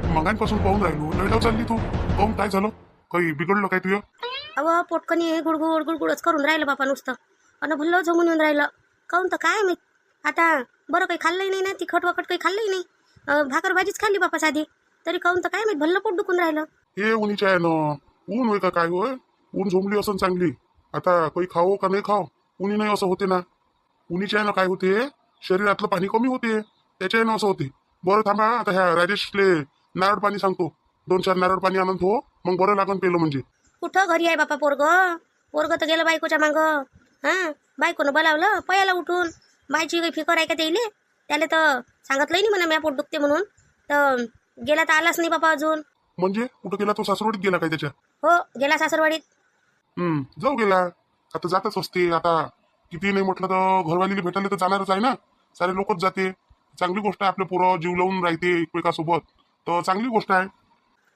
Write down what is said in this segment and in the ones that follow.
मगांपासून पाहून राहिलो लढाव चालली तू. काहून काय झालं? काही बिघडलं काय तुझं? अव पोटकणी गुडगुड गुडगुडच करून राहिलं बापा नुसतं. अन भुल्लं झोमून येऊन राहिलं. काहून तर काय मी आता बरं काही खाल्लंही नाही ना, तिखट वखट काही खाल्लंही नाही. भाकर भाजीच खाल्ली बापा साधी, तरी काहून तर काय मी भल्लं पोट दुखून राहिलं. हे उन्हीच्या आहे ना, ऊन होय का काय होय? ऊन झोंबली असं चांगली. आता काही खाओ का नाही खाओ, उन्ही नाही असं होते ना. उन्हीच्या आहे ना काय होते, शरीरातलं पाणी कमी होते, त्याच्या आहे ना असं होते. बरं थांबा, आता ह्या राजेशले नारळ पाणी सांगतो. 2-4 नारळ पाणी आणून हो, मग बरं लागून पेलं म्हणजे. कुठं घरी आहे बापा पोरग? पोरग तर गेलं बायकोच्या माग. हा, बायकोनं बोलावलं पयाला उठून. बायची काही फिकर आहे का त्याले? त्याला तर सांगितलंही नाही म्हणा म्या पोट दुखते म्हणून. तर गेला तर आलाच नाही बापा अजून. म्हणजे कुठं गेला तो? सासरवाडीत गेला काय त्याच्या? हो, गेला सासरवाडीत. जाऊ गेला. आता जातच असते. आता किती नाही म्हटलं तर घरवालीला भेटायला तर जाणारच आहे ना. सारे लोकच जाते. चांगली गोष्ट आहे, आपले पोरं जीव लावून राहते एकमेकासोबत, तर चांगली गोष्ट आहे.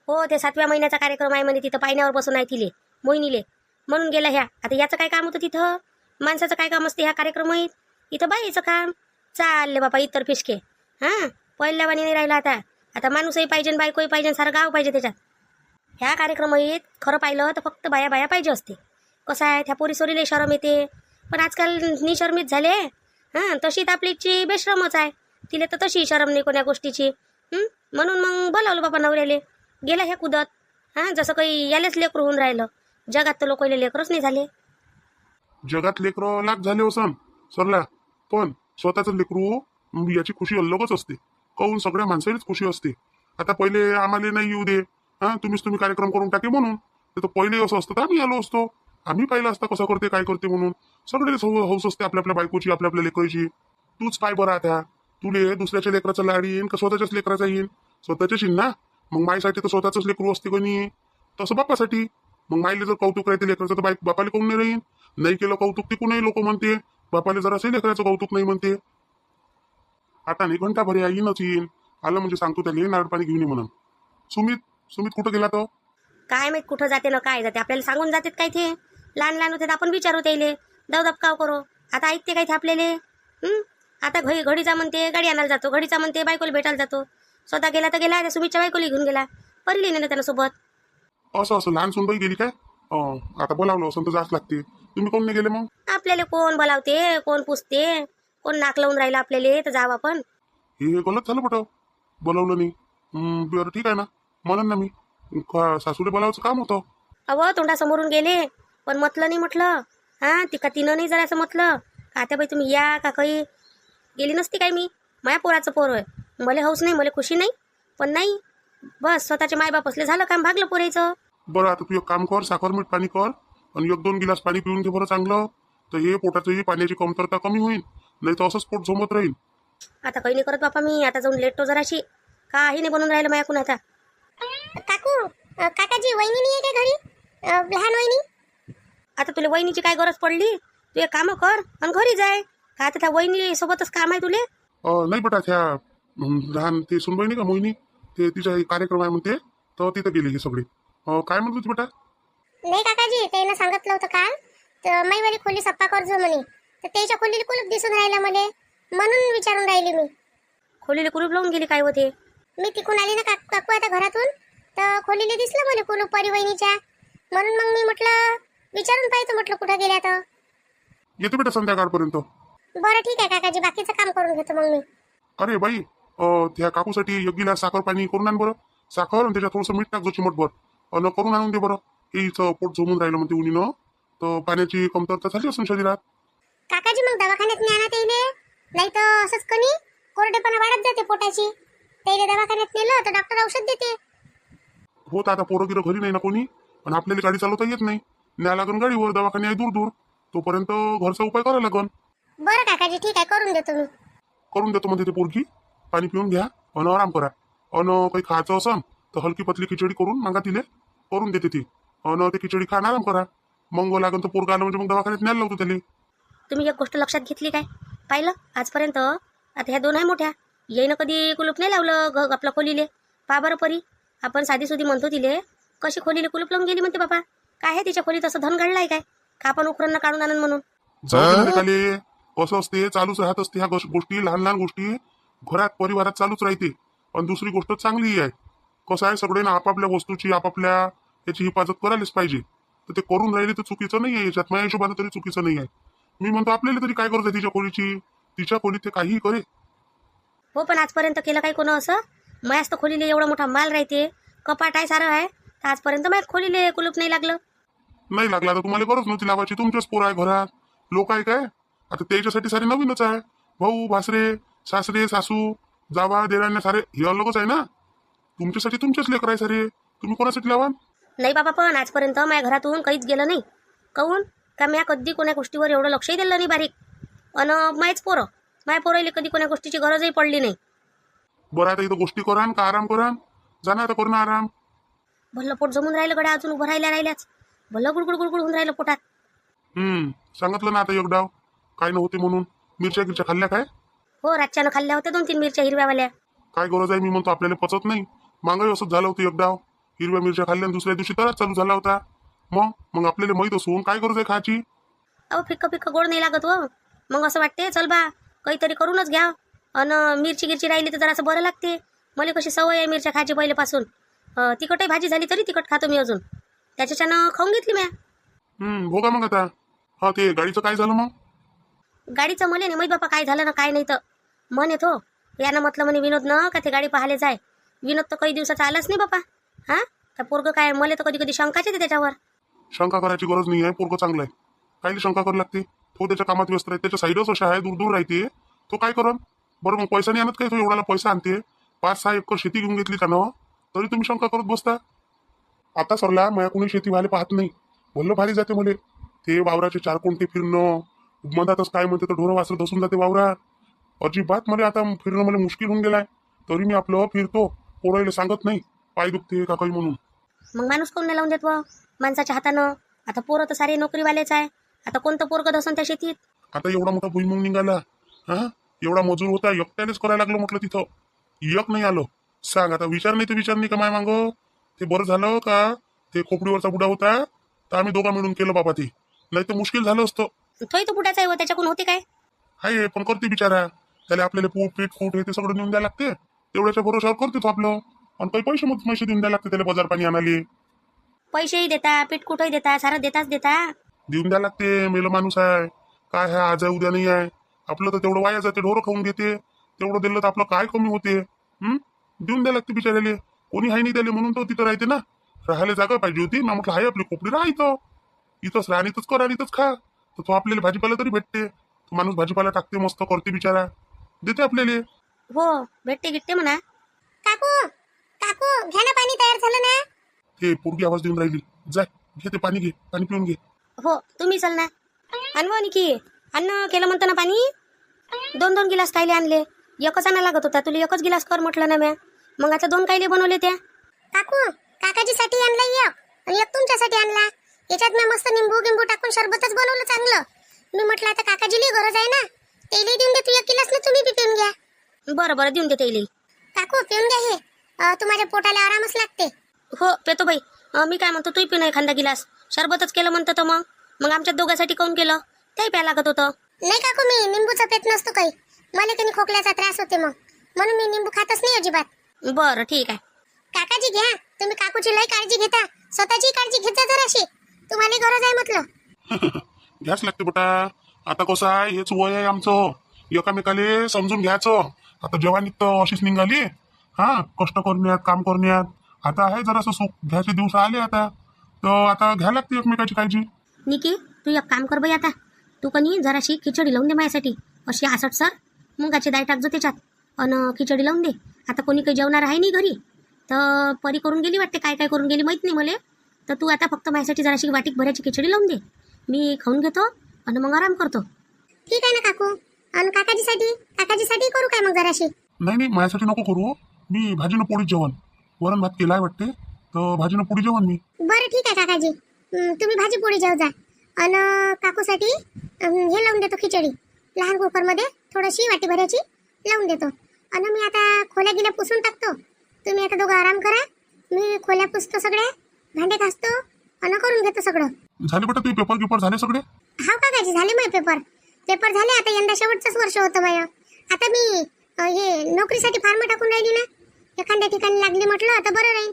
हो, ते 7व्या महिन्याचा कार्यक्रम आहे म्हणे तिथं, पायण्यावर बसून आहे तिले मोहिनीले, म्हणून गेला ह्या. आता याचं काय काम होतं तिथं? माणसाचं काय काम असते ह्या कार्यक्रमात? इथं बाईचं काम चालले बापा इतर फिसके. हां, पहिल्या वाणी नाही राहिला आता. आता माणूसही पाहिजे, बायकोही पाहिजे, सारं गाव पाहिजे त्याच्यात. ह्या कार्यक्रमात खरं पाहिलं तर फक्त बाया बाया पाहिजे असते. कसं आहे, त्या पोरीसोरीला शरम येते, पण आजकाल निशरमित झाले. हां, तशी तर आपलीची बेशरमच आहे. तिला तर तशी शरम नाही कोण्या गोष्टीची. म्हणून मग बोलावलं बाबा नवऱ्याले. गेला ह्या कुदत. हां, जसं काही यालेच लेकरू होऊन राहिलं. जगात तर लोकांना लेकरच नाही झाले. जगात लेकरं लाख झाले असन सरला, पण स्वतःचं लेकरू याची खुशी अलगच असते. काहून सगळ्या माणसालाच खुशी असते. आता पहिले आम्हाला नाही येऊ दे, तुम्ही कार्यक्रम करून टाके म्हणून. तर पहिले असं असतं तर आम्ही आलो असतो. आम्ही पाहिलं असतं कसं करते काय करते म्हणून. सगळेच हौस असते आपल्या आपल्या बायकोची, आपल्या आपल्या लेकराची. तूच पाय बरं आता, तुले दुसऱ्याच्या लेकराचा लाड येईन का स्वतःच्याच लेकराचा येईन? स्वतःच्याच येईन ना. मग मायसाठी तर स्वतःच लेकरू असते कोणी, तसं बापासाठी. मग मायले जर कौतुक राहते लेकराचं तर बापाला कोण नाही राहीन. नाही केलं कौतुक ते कुणाही लोक म्हणते, बापाले जरासही लेकराचं कौतुक नाही म्हणते. आता नाही घंटाभर येईनच येईन. आलं म्हणजे सांगतो त्याला नारळ पाणी घेऊन ये म्हणून. सुमित सुमित कुठं गेला तो? काय माहित कुठं जाते ना काय जाते, आपल्याला सांगून जातात काय ते. लहान लहान होते तर आपण विचारू त्याले, दबदबकाव करो. आता ऐकते काय ते आपल्याला? आता घडीचा म्हणते गाडी आणायला जातो, घडीचा म्हणते बायकोला भेटायला जातो. स्वतः गेला तर गेला, त्या सुमितच्या बायकोला घेऊन गेला. परिली नाही ना त्यानं सोबत. असं असं लहान सुनबाई गेली काय? आता बोलावलं असं तर जास्त लागते. तुम्ही कोण नाही गेले मग? आपल्याला कोण बोलावते, कोण पुसते, कोण नाक लावून राहिलं आपल्याला, तर जाऊ आपण. हे गलत झालं बट, बोलावलं नाही. बरं ठीक आहे ना, म्हणून ना मी सासूला बोलावचं काम होतं. अव तोंडासमोरून गेले, पण म्हटलं नाही म्हटलं. हां, तिनं नाही जरासं म्हटलं. आता बाई तुम्ही या का काही गेली नसती काय मी? माझ्या पोराचं पोर आहे, मला हौस नाही, मला खुशी नाही. पण नाही, बस स्वतःचे मायबाप असले झालं काम, भागलं पोरायचं. बरं आता तू एक काम कर, साखर मीठ पाणी कर आणि 1-2 गिलास पाणी पिऊन घे बरं चांगलं. तर हे पोटाचं ही पाण्याची कमतरता कमी होईल, नाही तर असंच पोट झोमत राहील. आता काही नाही करत बापा मी, आता जाऊन लेटतो जराशी. काही नाही बनून राहिलं माझ्याकून आता. काकू, काकाजी वहिनी नाही आहे का घरी? लहान वहिनी. आता तुला वहिनीची काय गरज पडली? तू एक कामं कर आणि घरी जाय. का आता त्या वहिनी सोबतच काम आहे तुले? नाही बटा, त्या लहान ते सुनबाई नाही का मोहिनी, ते तिचा कार्यक्रम आहे म्हणते, तर तिथं गेली हे सगळे. काय म्हणत होती बेटा? नाही काकाजी, त्यानं सांगितलं होतं काल, तर मैवाली खोली सप्पा करजो म्हणे. तर त्याच्या खोलीला कुलूप दिसून राहिला मला, म्हणून विचारून राहिली मी. खोलीला कुलूप लावून गेली काय होते? मी तिकून आली ना काकू आता घरातून, तर खोलीला दिसलं मला कुलूप परिवहिनीच्या. म्हणून मग मी म्हटलं विचारून पाहिजे, म्हटलं कुठं गेल्या तर. येतो बेटा संध्याकाळपर्यंत. बरं ठीक आहे काकाजी, बाकीचं काम करून घेतो मग मी. अरे बाई, त्या काकूसाठी 1 गिलास साखर पाणी करून आण बरं. साखर आणि त्याच्यात थोडंसं मीठ टाक जो चिमटभर, अन करून आणून दे बरं. हिचं पोट झोमून राहिलं म्हणते उन्हीनं, तर पाण्याची कमतरता झाली असून शरीरात. काकाजी मग दवाखान्यात ज्ञानात येईल, नाही तर असंच कणी कोरडेपणा वाढत जाते पोटाची. त्याला दवाखान्यात नेलं तर डॉक्टर औषध देते. हो तर आता पोरं गिरं घरी नाही ना कोणी, आणि आपल्याला गाडी चालवता येत नाही. न्या लागन गाडीवर, दवाखाने आहे दूर दूर, तोपर्यंत घरचा उपाय करावा लागन. बरं काकाजी ठीक आहे, करून देतो मी. करून देतो म्हणते ते पोरगी. पाणी पिऊन घ्या आणि आराम करा. आणि काही खायचं असन तर हलकी पतली खिचडी करून मागा तिले, करून देते ती. आणि ते खिचडी खा, आराम करा. मग लागन तर पोरगा आलं म्हणजे मग दवाखान्यात न्यायला लावतो त्याला. तुम्ही एक गोष्ट लक्षात घेतली काय? पाहिलं आजपर्यंत आता ह्या 2 आहे मोठ्या, येईनं कधी कुलूप नाही लावलं आपलं खोलीले. पा बरं परी, आपण साधी सुधी म्हणतो तिले, कशी खोलीले कुलूप लावून गेली म्हणते बापा. काय आहे तिच्या खोलीत असं धन घडलाय काय? का आपण उकरांना काढून आणन म्हणून? कसं असते, चालूच राहत असते ह्या गोष्टी, लहान लहान गोष्टी घरात परिवारात चालूच राहते. पण दुसरी गोष्ट चांगली आहे, कसं आहे सगळे ना आपापल्या वस्तूची आपापल्या याची हिफाजत करायलाच पाहिजे. तर ते करून राहिले तर चुकीचं नाही आहे, याच्यात माझ्या हिशोबाने तरी चुकीचं नाही आहे. मी म्हणतो आपल्याला तरी काय करत आहे तिच्या खोलीची, तिच्या खोलीत ते काहीही करे. हो पण आजपर्यंत केलं काही कोण असं? मायाच तर खोलीले एवढा मोठा माल राहते, कपाट आहे सारं आहे, तर आजपर्यंत माझ्या खोलीले कुलूप नाही लागलं. नाही लागला तर तुम्हाला गरज नव्हती लावायची, तुमच्याच पोर आहे घरात, लोक आहे काय आता त्याच्यासाठी सारे नवीनच आहे. भाऊ भासरे सासरे सासू जावा देराण्या सारे हे अलगच आहे ना. तुमच्यासाठी तुमचेच लेकर आहे सारे, तुम्ही कोणासाठी लावा. नाही बाबा पण आजपर्यंत माझ्या घरातून काहीच गेलं नाही. काहून का म्या कधी कोण्या गोष्टीवर एवढं लक्षही दिलं नाही बारीक. अन माहीच पोरं माझ्या पोरायला कधी कोण्या गोष्टीची गरजही पडली नाही. बरं आता इथं गोष्टी करान का आराम करान, जाणार आता करून आराम. भल्लं पोट जमून राहिलं गड्या, अजून उभं राहिल्याच भल्लं गुडगुड गुडगुड होऊन राहिलं पोटात. सांगितलं ना आता एक डाव काय नव्हते म्हणून. मिरच्या गिरच्या खाल्ल्या काय? हो रातच्यानं खाल्ल्या होत्या 2-3 मिरच्या हिरव्यावाल्या. काय गरज आहे, मी म्हणतो आपल्याला पचत नाही. मागही असंच झालं होतं एक डाव, हिरव्या मिरच्या खाल्ल्या आणि दुसऱ्या दिवशी तराच चालू झाला होता. मग आपल्याला माहित असून काय गरज आहे खायची. अहो फिक्क फिक्क गोड नाही लागत हो. मग असं वाटते चल बा काहीतरी करूनच घ्या. अन मिरची गिरची राहिली तर जरासं बरं लागते. मला कशी सवय आहे मिरच्या खायची पहिल्यापासून. तिखटही भाजी झाली तरी तिखट खातो मी अजून, त्याच्यानं खाऊन घेतली म्या. हो का मग आता. हा ते गाडीचं काय झालं मग? गाडीचं मला नाही माहीत बापा काय झालं ना काय नाही. तर म्हणत हो यानं म्हटलं म्हणे विनोद न का ते गाडी पाहायला जाय. विनोद तर काही दिवसाचा आलाच नाही बापा. हा त्या पोरगं काय मला तर कधी कधी शंकाच येते त्याच्यावर. शंका करायची गरज नाही आहे, पोरगं चांगलं आहे. काही शंका करायला लागते. तो त्याच्या कामात व्यस्त आहे, त्याच्या साईडच अशा आहे दूर दूर राहते. तो काय करन बरं. मग पैसा नाही आणत काय, तो एवढाला पैसा आणते. 5-6 एकर शेती घेऊन घेतली त्यानं, तरी तुम्ही शंका करत बसता. आता सरला माझ्या कोणी शेती व्हायला पाहत नाही. भल्लं भारी जाते मले ते वावराचे 4 कोणते फिरणं. मधातच काय म्हणते तर ढोरं वासरं धसून जाते वावरात. अजिबात मला आता फिरणं मला मुश्किल होऊन गेलाय. तरी मी आपलं फिरतो, पोरायला सांगत नाही पाय दुखते का काही म्हणून. मग माणूस कोण नाही लावून देत व माणसाच्या हातानं. आता पोरं तर सारे नोकरीवालेच आहे. आता कोणतं पोरगं धसन त्या शेतीत. आता एवढा मोठा भुईमुग निघाला, हा एवढा मजूर होता, एकट्यानेच करायला लागलो म्हटलं. तिथं एक नाही आलो. सांग आता विचार नाही का माय मांग. ते बरं झालं का ते खोपडीवरचा बुडा होता तर आम्ही दोघा मिळून केलं बाबा. ते नाही तर मुश्किल झालं असतं. थोय तो बुडाचा आहे व त्याच्याकडून होते काय. हाय पण करते बिचारा. त्याला आपल्याला पीठ फूट हे ते सगळं नेऊन द्यायला लागते. तेवढ्याच्या भरोशावर करते तो आपलं. आणि काही पैसे देऊन द्यायला लागते त्याला बाजार पाणी आणाले. पैसेही देता पीठ कुठंही देता सारं देताच देता. देऊन द्यायला लागते. मेलं माणूस आहे काय आहे, आज आहे उद्या नाही आहे. आपलं तर तेवढं वाया जाते, ढोरं खाऊन घेते. तेवढं दिलं तर आपलं काय कमी होते. देऊन द्यायला लागते बिचाराले. कोणी हाय नाही द्याले म्हणून तो तिथं राहते ना. राहायला जागा पाहिजे होती ना. म्हटलं हाय आपली खोपडी राहायचं इथंच राहा, इथंच कर आणि इथंच खा. तर तो आपल्याला भाजीपाला तरी भेटते. तो माणूस भाजीपाला टाकते, मस्त करते बिचारा, देते आपल्याला. हो भेटते गिट्टे म्हणा. काकू काकू घ्या ना पाणी तयार झालं ना. ते पोरगी आवाज देऊन राहिली. जाय घे ते पाणी, घे पाणी पिऊन घे. हो तुम्ही चल ना. आणवं निकी अन्न केलं म्हणतं ना पाणी. 2-2 गिलास कायले आणले. एकच आणा लागत होता, तुला एकच गिलास कर म्हटलं ना म्या. मग आता 2 कायले बनवले त्या. काकू काकाजीसाठी आणला एक आणि एक तुमच्यासाठी आणला. याच्यात मी मस्त निंबू टाकून सरबतच बनवलं चांगलं. मी म्हटलं आता काकाजीला गरज आहे ना, तेली देऊन दे तू 1 गिलास ना, तुम्ही बी पिऊन घ्या. बरं बरं देऊन देते येईल. काकू पिऊन घ्या हे, तुम्हाला पोटाला आरामच लागते. हो पेतो बाई. मी काय म्हणतो तू पिऊ एखादा गिलास. सरबतच केलं म्हणतं तर मग आमच्या दोघांसाठी काऊन केलं, तेही प्या लागत होतं. नाही काकू मी निंबूचा पेत नसतो काही. मला कधी खोकल्याचा त्रास होते मग, म्हणून मी निंबू खातच नाही अजिबात. बरं ठीक आहे. काकाजी घ्या, तुम्ही काकूची लय काळजी घेता, स्वतःची काळजी घेता जराशी. तुम्हाला गरज आहे म्हटलं. घ्याच लागते बेटा. आता कसं आहे, हेच वय आहे आमचं, एकामेकाले समजून घ्यायचं. आता जवानीत तर अशीच निघाली. हा कष्ट करण्यात काम करण्यात आता आहे जरासं सुख घ्यायचे दिवस आले आता. तर आता घ्यायला लागते एकमेकाची काळजी. निकी तू एक काम कर बाई, आता तू कनी जराशी खिचडी लावून दे माझ्यासाठी. अशी 68 मुंगाची डाळ टाकजो त्याच्यात अन खिचडी लावून दे. आता कोणी काही जेवणार आहे नाही घरी, तर परी करून गेली वाटते, काय काय करून गेली माहित नाही मला. तर तू आता फक्त माझ्यासाठी जराशी वाटीक भरायची खिचडी लावून दे. मी खाऊन घेतो आणि मग आराम करतो. ठीक आहे ना काकू. आणि काकाजीसाठी करू काय मग जराशी. नाही माझ्यासाठी नको करू. मी भाजीनं पोळी जेवण, वरण भात केलाय वाटते, तर भाजीनं पोळी जेवण मी. बरं ठीक आहे काकाजी, तुम्ही भाजी पोळी जेव जा. आणि काकूसाठी हे लावून देतो खिचडी. लहान कुकरमध्ये थोडीशी वाटी भरायची लावून देतो. आणि मी आता खोल्या गिल्या पुसून टाकतो. तुम्ही आता दोघं आराम करा. मी खोल्या पुसतो, सगळे भांडे घासतो आणि करून घेतो सगळं. झाले बेटा तुझे पेपर झाले सगळे? हा काकाजी झाले माझे पेपर झाले. आता यंदा शेवटचंच वर्ष होतं माझं. आता मी हे नोकरीसाठी फॉर्म टाकून राहिली ना, एखाद्या ठिकाणी लागली म्हटलं तर बरं राहील.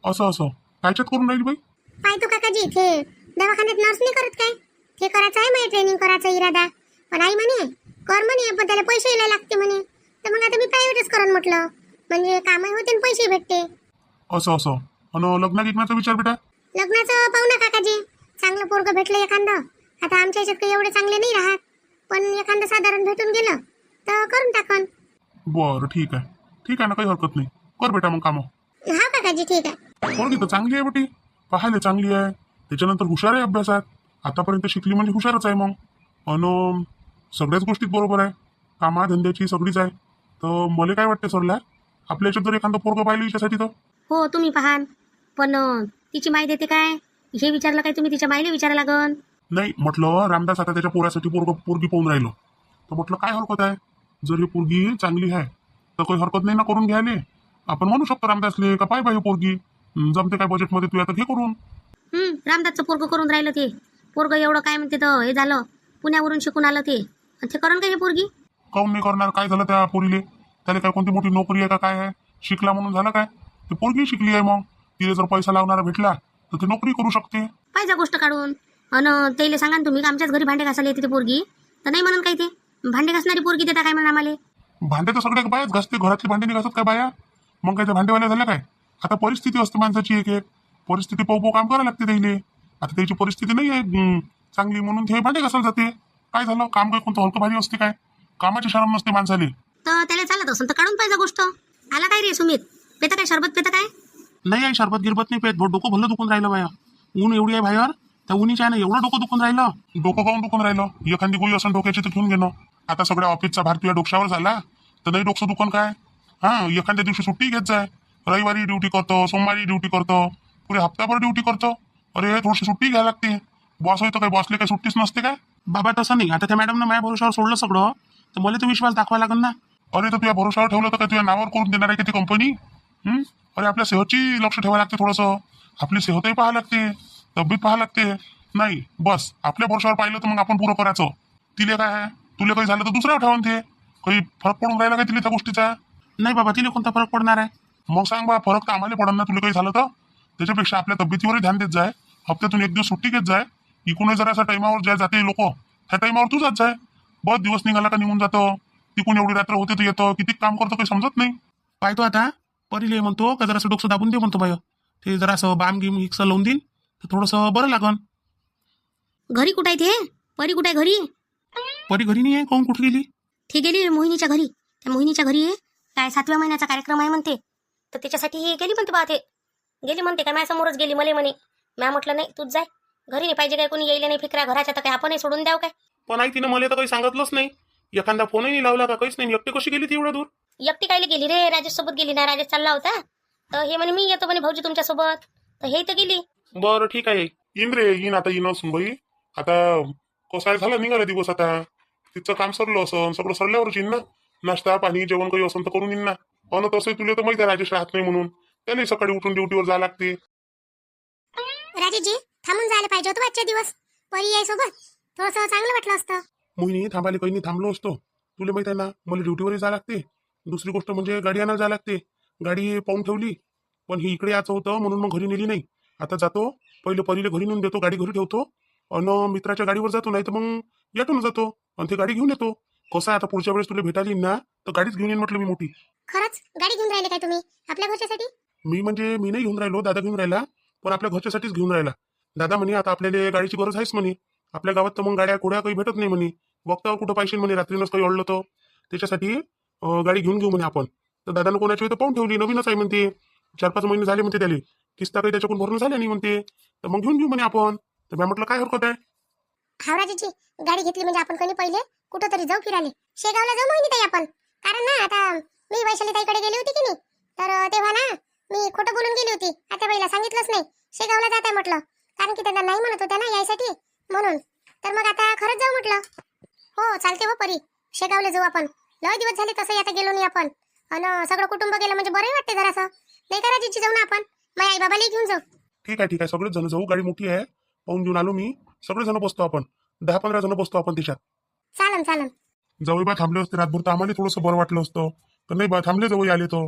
असं असं कायच्यात करून राहील बाई? पाहतो काकाजी, ते दवाखान्यात नर्स नाही करत काय, ते करायचं आहे माझी ट्रेनिंग करायचा इरादा. पण आई म्हणे कर म्हणे, पण त्याला पैसे यायला लागते म्हणे. तर मग आता मी प्रायव्हेटच करून म्हटलं, म्हणजे कामही होते आणि पैसे भेटते. असं असं. आणि लग्न गिग्नाचा विचार बेटा? लग्नाचं पाहू ना काकाजी, चांगलं पोरगं भेटलं एखादं. आता आमच्या याच्यात काही एवढे चांगले नाही राहत, पण एखादं साधारण भेटून गेलं तर करून टाकन. बरं ठीक आहे, ठीक आहे ना, काही हरकत नाही. कर बेटा मग कामं. हा काकाजी ठीक आहे. पोरगी तर चांगली आहे बेटी, पाहायला चांगली आहे, त्याच्यानंतर हुशार आहे अभ्यासात, आतापर्यंत शिकली म्हणजे हुशारच आहे मग. अन सगळ्याच गोष्टीत बरोबर आहे, कामाधंद्याची सगळीच आहे. तर मला काय वाटतं सरला, आपल्या याच्यात जर एखादं पोरगं पाहिलं याच्यासाठी तर? हो तुम्ही पाहान, पण तिची माय देते काय हे विचारलं काय तुम्ही? तिच्या मायला विचारा लागन. नाही म्हटलं, रामदास आता त्याच्या पोरासाठी पोरगी पाहून राहिलो, तर म्हटलं काय हरकत आहे, जर ही पोरगी चांगली आहे तर काही हरकत नाही ना करून घ्यायला. आपण म्हणू शकतो रामदासले का पाय बाई पोरगी जमते काय बजेटमध्ये, तू आता घे करून. रामदासचं पोरगं करून राहिलं ते पोरगं, एवढं काय म्हणते तर हे झालं, पुण्यावरून शिकून आलं ते, आणि ते करण का हे पोरगी? काऊन नाही करणार? काय झालं त्या पोरीले? त्याला काय कोणती मोठी नोकरी आहे का काय आहे? शिकला म्हणून झालं काय? ते पोरगी शिकली आहे, मग तिला जर पैसा लावणारा भेटला तर ती नोकरी करू शकते. पाहिजे गोष्ट काढून. अन त्याला सांगा ना तुम्ही का आमच्याच घरी भांडे घासायला येते ते पोरगी, तर नाही म्हणून काय ते भांडे घासणारी पोरगी देता काय म्हणा आम्हाला? भांडे तर सगळ्या बायाच घासते, घरातली भांडे नाही घासत काय बाया? मग काय त्या भांडेवाल्या झाल्या काय? आता परिस्थिती असते माणसाची, एक एक परिस्थिती पाहू काम करायला लागते त्याला. आता त्याची परिस्थिती नाही आहे चांगली म्हणून ते भांडे घासायला जाते. काय झालं, काम काय कोणतं हलकं भारी असते काय? कामाची शरम नसते माणसाली. तर त्याला चालत असेल तर काढून पाहिजे गोष्ट. आला काय रे सुमित, पेता काय शरबत पेता काय? नाही आहे, शरबत गिरबत नाही पेत, डोकं भलं दुखून राहिलं बाया. ऊन एवढी आहे बाहेर, त्या उन्हीच्या आहे ना एवढं डोकं दुखून राहिलं. डोकं काऊन दुखून राहिलं? एखादी गोळी असं डोक्याची तर घेऊन घेणं. आता सगळ्या ऑफिसचा भार तुझ्या डोक्यावर झाला तर नाही डोकं दुखून काय? हा, एखाद्या दिवशी सुट्टी घेत जाय. रविवारी ड्युटी करतो, सोमवारी ड्युटी करतो, पुढे हप्ताभर ड्युटी करतो. अरे थोडीशी सुट्टी घ्यायला लागते. बॉस होतं काय, बॉसले काही सुट्टीच नसते काय? बाबा तसं नाही, आता त्या मॅडमनं माझ्या भरोशावर सोडलं सगळं, तर मला तो विश्वास दाखवा लागेल ना. अरे तर तुझ्या भरोशावर ठेवलं तर काय तुझ्या नावावर करून देणार आहे का ती कंपनी? अरे आपल्या सेहतची लक्ष ठेवावं लागते थोडंसं, आपली सेहतही पाहावं लागते, तब्येत पाहावं लागते. नाही बस आपल्या भरोशावर पाहिलं तर मग आपण पुरं करायचं. तिले काय आहे, तुला काही झालं तर दुसऱ्यावर ठेवून ते काही फरक पडून राहिला काय तिला त्या गोष्टीचा? नाही बाबा, तिला कोणता फरक पडणार आहे? मग सांग बा, फरक तर आम्हाला पडणार ना तुला काही झालं तर. त्याच्यापेक्षा आपल्या तब्येतीवरही ध्यान देत जाय, हप्त्यातून एक दिवस सुट्टी घेत जाय. इकडून जरा असा टाइमावर ज्या जाते लोक त्या टाइमावर तू जात जाय. बस दिवस निघाला का निघून जातं, तिकून एवढी रात्र होते तर येतं, किती काम करतो काही समजत नाही. पाहतो आता परीले म्हणतो का जरासं डोकं दाबून दे म्हणतो बाय, ते जरासं बाम गिम मिक्स लावून देईन तर थोडंसं बरं लागन. घरी कुठं आहे ते? परी कुठं आहे घरी? परी घरी नाही आहे, कोण कुठे गेली? ती गेली मोहिनीच्या घरी. त्या मोहिनीच्या घरी काय 7व्या महिन्याचा कार्यक्रम आहे म्हणते, तर त्याच्यासाठी ही गेली म्हणते बा. ते गेली म्हणते काय, माझ्यासमोरच गेली मला म्हणे. म्या म्हटलं नाही तूच जाय, घरी नाही पाहिजे काय, कोणी येईल नाही फिकरा घराच्या, तर काय आपणही सोडून द्याव काय? पण आई तिने मला तर काही सांगितलंच नाही, एखादा फोनही नाही लावला का, काहीच नाही. एकटी कशी गेली ती एवढ्या दूर? एकटी कायला गेली रे, राजेश सोबत गेली ना. राजेश चालला होता तर हे म्हणे मी येतो म्हणे भाऊजी तुमच्या सोबत, तर हे तर गेली. बरं ठीक आहे, येईन रे, येईन आता, येईन सुनबाई. आता कसं झालं, निघाला दिवस, आता तिचं काम सरलं असं, सगळं सरल्यावरच येईन ना. नाश्ता पाणी जेवण काही असं तर करून येईन ना. अन तसं तुला तर माहिती आहे राजेश राहत नाही म्हणून, त्याने सकाळी उठून ड्युटीवर जायला लागते. राजेशजी थांबून जायला पाहिजे होतं आजच्या दिवस, परी आहे सोबत, थोडंसं चांगलं वाटलं असतं. मोहिनी थांबायला काही नाही थांबलो असतो, तुला माहित आहे ना मला ड्युटीवरही जायला लागते. दुसरी गोष्ट म्हणजे गाडी आणायला जायला लागते, गाडी पाहून ठेवली, पण ही इकडे यायचं होतं म्हणून मग घरी नेली नाही. आता जातो, पहिले परीला घरी नेऊन देतो, गाडी घरी ठेवतो, अन मित्राच्या गाडीवर जातो, नाही तर मग यातून जातो आणि ती गाडी घेऊन येतो. कसं आहे आता पुढच्या वेळेस तुला भेटायला येईन ना, तर गाडीच घेऊन येईन म्हटलं मी मोठी. खरंच गाडी घेऊन राहिले काय तुम्ही आपल्या घरच्यासाठी? मी म्हणजे मी नाही घेऊन राहिलो, दादा घेऊन राहिला, पण आपल्या घरच्यासाठीच घेऊन राहिला. दादा म्हणे आता आपल्याला गाडीची गरज आहेच म्हणे, आपल्या गावात तर मग गाड्या कोड्या काही भेटत नाही म्हणे, वक्तावर कुठं पाहिजे म्हणे, रात्रीनंच काही अडलं तर त्याच्यासाठी गाडी घेऊन घेऊ म्हणे आपण. तर दादानं कोणाची तर पाहून ठेवली, नवीनच आहे म्हणते, 4-5 महिने झाले म्हणते त्याला, किस्ता काही त्याच्याकडून भरून झाल्या नाही म्हणते, तर मग घेऊन घेऊ म्हणे आपण. तर मी म्हटलं काय हरकत आहे. हा राजेशजी, गाडी घेतली म्हणजे आपण कोणी पहिले कुठं तरी जाऊ फिरायला, शेगावला जाऊ मोहिनी ताई आपण. कारण ना आता मी वैशाली ताईकडे गेली होती की नाही, तर तेव्हा ना मी खोटं बोलून गेली होती, आता बाईला सांगितलंच नाही शेगावला जात आहे म्हटलं, कारण की त्यांना नाही म्हणत होत्या ना यायसाठी म्हणून. तर मग आता खरंच जाऊ म्हटलं. हो चालते हो परी, शेगावला जाऊ आपण, लय दिवस झाले तसंही आता गेलो नाही आपण, आणि सगळं कुटुंब गेलं म्हणजे बरंही वाटते जरासं, नाही का राजेशजी? जाऊ ना आपण, माझ्या आई बाबाला घेऊन जाऊ. ठीक आहे ठीक आहे, सगळेच जण जाऊ, गाडी मोठी आहे, पाहून घेऊन आलो मी, सगळे जण बसतो आपण, 10-15 जण बसतो आपण त्याच्यात. चालन चालन. जवळ बा थांबले असते रातभर तर आम्हाला थोडंसं बरं वाटलं असतं, तर नाही बा थांबले जवळ आले तर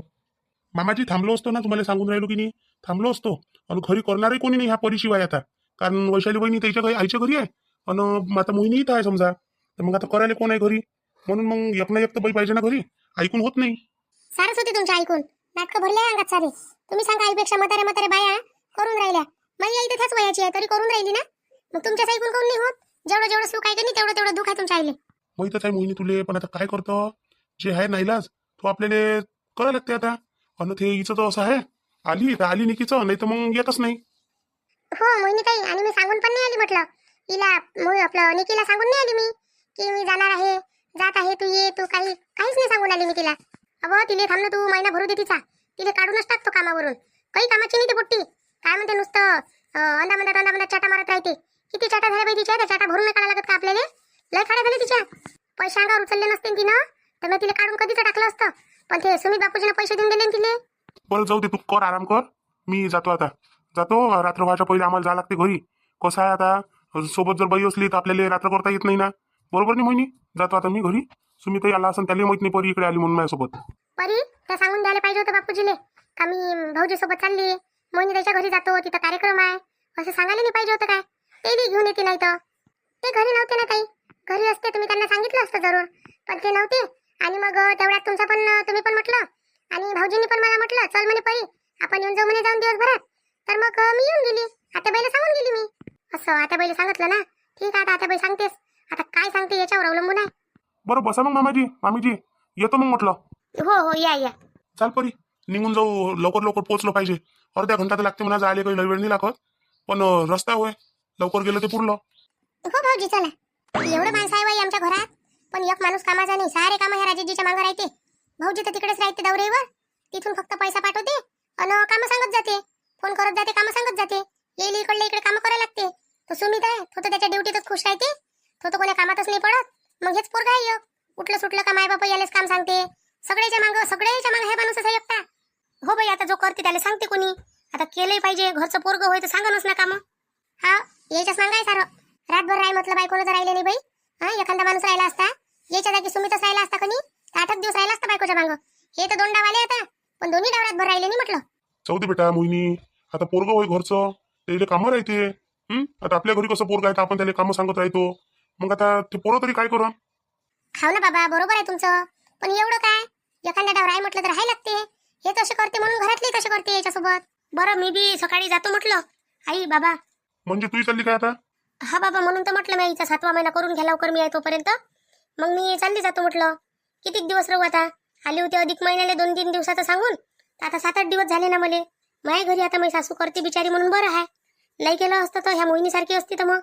मामाजी थांबलो असतो ना, तुम्हाला सांगून राहिलो की नाही, थांबलो असतो. आणि घरी करणारे कोणी नाही ह्या परिशिवाय आता, कारण वैशाली बहिणी त्याच्या घरी आईच्या घरी आहे, आणि आता मोहिनी इथं आहे समजा, तर मग आता करायला कोण आहे घरी, म्हणून मग एक ना एक तर बाई पाहिजे ना घरी, ऐकून होत नाही. सारच होते तुमच्या ऐकून, नाटकं भरले अंगात सारे. तुम्ही सांगा आईपेक्षा म्हातारे म्हातारे बाया करून राहिल्या, माझी आई तर त्याच वयाची आहे तरी करून राहिली ना, मग तुमच्याच ऐकून कोण नाही होत. जेवढं जेवढं सुख आहे की नाही तेवढं तेवढं दुःख आहे तुमच्या आईले. माहीतच आहे मोहिनी तुले, पण आता काय करतो, जे आहे नाईलाज तो आपल्याला करायला लागते आता. आणि ते हिचं तर असं आहे, आली तर आली निकीचं, नाही तर मग येतच नाही. हो मोहिनीताई, आणि मी सांगून पण नाही आली म्हटलं हिला, आपलं निकीला सांगून नाही आली मी की मी जाणार आहे, जात आहे, तू ये, तू काहीच नाही सांगून आली मी तिला. अगं तिले थांब ना, तू महिना भरू दे तिचा, तिले काढूनच टाकतो कामावरून, काही कामाची नाही ती बुट्टी. काय म्हणते नुसतं अंदामंदात चाटा मारत राहते. किती चाटा झाल्या बाई तिच्या, त्या चाटा भरून नाही काढायला लागत का आपल्याला? लय खाड्या झाले तिच्या. पैसे अंगावर उचलले नसते तिनं तर मी तिला काढून कधीच टाकलं असतं, पण ते सुमित बापूजीने पैसे देऊन दिले तिले. बरं जाऊ दे, तू कर आराम कर, मी जातो आता. जातो, रात्र व्हायच्या पहिले आम्हाला जावं लागते घरी. कसं आहे आता, सोबत जर बाई असली तर आपल्याला रात्र करता येत नाही ना, बरोबर नाही मोहिनी? जातो आता मी घरी. सुमित आला असं त्याला माहित नाही परी इकडे आली म्हणून माझ्यासोबत. परी त्या सांगून द्यायला पाहिजे होतं बापूजीले का मी भाऊजी सोबत चालली, मोहिनी त्याच्या घरी जातो, तिथं कार्यक्रम आहे, असं सांगायला नाही पाहिजे होतं काय? ते घेऊन येते, नाही तर ते घरी नव्हते ना ताई. घरी असते तुम्ही त्यांना सांगितलं असतं जरूर, पण ते नव्हते. आणि मग तेवढ्यात तुमचा पण, तुम्ही पण म्हटलं आणि भाऊजींनी पण मला म्हटलं चल म्हणे परी आपण येऊन जाऊ म्हणे जाऊन दिवसभरात. तर मग मी येऊन गेली, आत्याबाईला सांगून गेली मी. असं आत्याबाईला सांगितलं ना, ठीक आहे, आता आत्याबाई सांगतेस, आता काय सांगते याच्यावर अवलंबून आहे. बरं बसा मग मामीजी येतो मग म्हटलं. हो हो या या. चाल परी, निघून जाऊ, लवकर लवकर पोहोचलो पाहिजे. अर्ध्या घंटा तर लागते म्हणा जायला, काही लय वेळ नाही लागत, पण रस्ता होय, लवकर गेलं ते पुरलं. हो भाऊजी चला, एवढं माणसं आहे बाई आमच्या घरात, पण एक माणूस कामाचा नाही, सारे कामं ह्या राजेजीच्या मागं राहते. भाऊजी तर तिकडेच राहते दौऱ्यावर, तिथून फक्त पैसा पाठवते आणि कामं सांगत जाते, फोन करत जाते, कामं सांगत जाते. येईल इकडले इकडे कामं करायला लागते. तो सुमित आहे, तो तर त्याच्या ड्युटीतच खुश राहते, तो कोण्या कामातच नाही पडत. मग हेच पोरगा आहे एक, उठलं सुटलं का माय बापा यालेच काम सांगते, सगळ्याच्या मागं हे माणूस आहे एकटा. हो बाई, आता जो करते त्याला सांगते कोणी, आता केलंही पाहिजे, घरचं पोरग होय तर सांगा ना कामं. हा याच्याच मागं आहे सारं, रातभर राय म्हटलं बायकोनं तर राहिले नाही बाई. हा एखादा माणूस राहिला असता, याच्या जागी सुमितच राहिला असता कोणी, 8 दिवस राहिला असता बायकोच्या मागं. हे तर 2 डाव आले आता, पण दोन्ही डाव रातभर राहिले नाही म्हटलं. जाऊ दे बेटा मोहिनी, आता पोरग होय घरचं, त्याला कामं राहते. आता आपल्या घरी कसं पोरग आहे तर आपण त्याला कामं सांगत राहतो, मग आता ते पोरं तरी काय करा. खाऊ ना बाबा, बरोबर आहे तुमचं, पण एवढं काय, एखाद्या डाव राय म्हटलं तर राहायला लागते. हे तसे करते म्हणून घरातले तसे करते याच्यासोबत. बरं मी बी सकाळी जातो म्हटलं. आई बाबा. म्हणजे तू चालली काय आता? हा बाबा, म्हणून तर म्हटलं मी आईचा 7वा महिना करून घ्या लवकर, मी आहे तोपर्यंत. मग मी चालली जातो म्हटलं. किती दिवस राहू आता, आली होती अधिक महिन्याला 2-3 दिवसाचं सांगून, आता 7-8 दिवस झाले ना मले. माझ्या घरी आता मी सासू करते बिचारी म्हणून बरं आहे, नाही केलं असतं तर ह्या मोहिनीसारखी असती तर मग.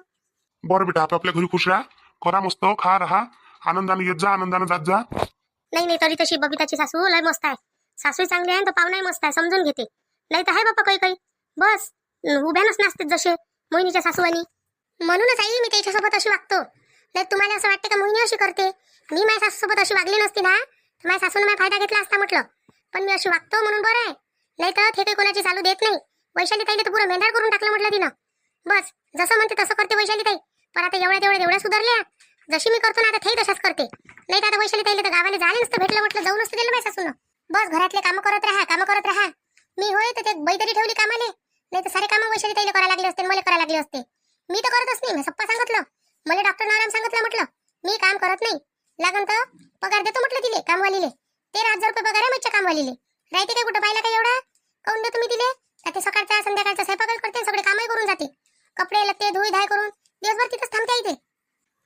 बरं बेटा, आता आपल्या घरी खुश राहा, करा मस्त, खा राहा, आनंदाने येत जा, आनंदाने जात जा. नाही तरी तशी बबिताची सासू लय मस्त आहे, सासू चांगली आहे तर पाहुणाही मस्त आहे, समजून घेते. नाही तर आहे बापा काही बस उभ्यानच नाचते जसे मोहिनीच्या सासूवानी. म्हणूनच आई मी त्याच्यासोबत अशी वागतो. नाही तुम्हाला असं वाटते का मोहिनी अशी करते, मी माझ्या सासूसोबत अशी वागली नसती ना तर माझ्या सासूने माझा फायदा घेतला असता म्हटलं, पण मी अशी वागतो म्हणून बरं आहे. नाही तर हे काही कोणाची चालू देत नाही. वैशाली ताईला तर पुरं मेंढार करून टाकलं म्हटलं तिनं. बस जसं म्हणते तसं करते वैशाली ताई, पण आता एवढ्या सुधारल्या, जशी मी करतो ना आता ते तशाच करते. नाही तर आता वैशाली ताईला तर गावाला जायला नसतं भेटलं म्हटलं, जाऊ नसतं दिलं माझ्या सासूनं. बस घरातले कामं करत राहा. मी होय तर ते बाई तरी ठेवली कामाले, नाही तर सारे कामं वैशाली ताईला करायला लागले असते, मला करायला लागले असते. मी तर करतच नाही, मी सप्पा सांगितलं, मला डॉक्टर नारायण सांगितलं म्हटलं मी काम करत नाही, लागन तर पगार देतो म्हटलं तिले कामवालीले. 13,000 रुपये पगार आहे माझ्या कामवालीले. राहते काय कुठं पाहिला काय एवढा, काऊन देतो मी तिले? ते सकाळचा संध्याकाळचा स्वयंपाक करते, सगळे कामही करून जाते, कपडे लत्ते धुई धाय करून दिवसभर तिथंच थांबते. इथे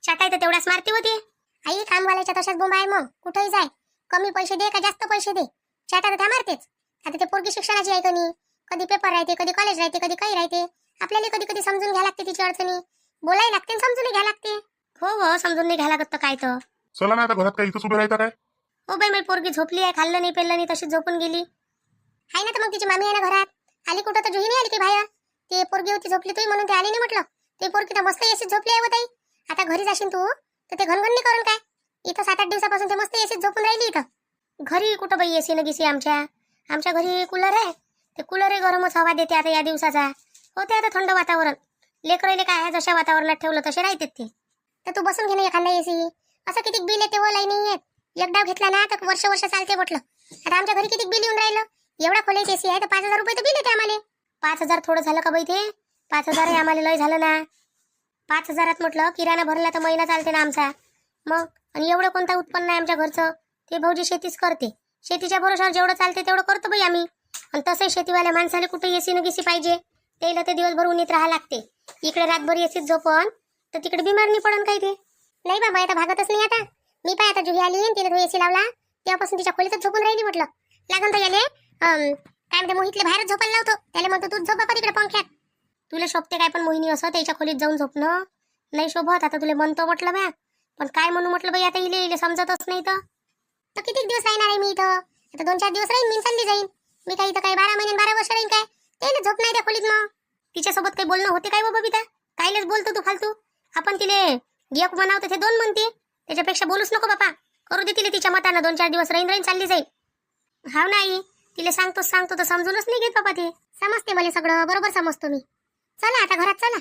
चाटाय तर तेवढ्याच मारती होती आई. कामवाल्याच्या तशाच बोंब आहे, मग कुठेही जाय, कमी पैसे दे का जास्त पैसे दे, चाटा तर त्या मारतेच. आता ते पोरगी शिक्षणाची आहे कोणी, कधी पेपर राहते, कधी कॉलेज राहते, कधी काही राहते. आपल्याला कधी समजून घ्या लागते तिची अडचणी, बोलायला लागते, समजून घ्या लागते. हो समजून नाही घ्या लागत तर काय तर. चला ना आता घरात काय इथंच उभे राहता काय? हो बाई, माझी पोरगी झोपली आहे, खाल्लं नाही पेल्लं नाही, तशीच झोपून गेली आहे ना. तर मग तिची मामी आहे ना घरात, आली कुठं तर जुही नाही आली की बाहेर. ते पोरगी होती झोपली तुही म्हणून ते आली नाही म्हटलं. ते पोरगी तर मस्त एसीत झोपली आहे ताई. आता घरी जाशील तू तर ते घनघन करून काय, इथं 7-8 दिवसापासून ते मस्त एसीत झोपून राहिली. इथं घरी कुठं बाई एसी न गिसी, आमच्या घरी कूलर आहे, ते कूलरही गरमच हवा देते आता या दिवसाचा. होते आता थंड वातावरण, लेकरायले काय आहे जशा वातावरणात ठेवलं तसे राहते ते. तर तू बसून घे ना एखादा एसी, असं किती बिल येते व लाईनी येत. एक डाव घेतला ना तर वर्ष चालते म्हटलं. आता आमच्या घरी किती बिल येऊन राहिलं, एवढा खोल्याची एसी आहे तर 5,000 रुपये तर बिल येते आम्हाला. 5,000 थोडं झालं का बाई ते? 5,000 हे आम्हाला लय झालं ना. 5,000 म्हटलं किराणा भरला तर महिना चालते ना आमचा. मग आणि एवढं कोणतं उत्पन्न आहे आमच्या घरचं? ते भाऊजी शेतीच करते. शेतीच्या भरोशावर जेवढं चालते तेवढं करतो बाई आम्ही. आणि तसंही शेतीवाल्या माणसाला कुठे एसी न गिसी पाहिजे, त्याला ते दिवसभर उन्हीत राहा लागते. इकडे रातभर एसीत झोपण तर तिकडे बिमार नाही पडन काही ते. नाही बाबा आता भागतच नाही आता. मी पाय आता जुही आली तिला तो एसी लावला तेव्हापासून तिच्या खोलीतच झोपून राहिली. म्हटलं लागन तर याले काय म्हणते मोहितले बाहेरच झोपायला लावतो. त्याला म्हणतो तू झोप बापा तिकडे पंख्यात. तुला शोभते काय पण मोहिनी असं त्याच्या खोलीत जाऊन झोपणं? नाही शोभत. आता तुला म्हणतो म्हटलं म्या, पण काय म्हणू म्हटलं बाई, आता इले समजतच नाही. तर किती दिवस राहणार आहे मी इथं? आता 2-4 दिवस राहीन मी चालली जाईन. मी काही इथं काही 12 महिने 12 वर्ष राहीन काय? त्याला झोप नाही त्या खोलीत. मग तिच्यासोबत काही बोलणं होते काय बाबा बिता? कायलेच बोलतो तू फालतू? आपण तिले एक म्हणावं ते 2 म्हणते. त्याच्यापेक्षा बोलूच नको बापा. करू दे तिले तिच्या मतानं. 2-4 दिवस राहीन चालली जाईल. हाव नाही तिले सांगतो तर समजूनच नाही घेत बाबा ते. समजते मला सगळं बरोबर समजतो मी. चला आता घरात चला.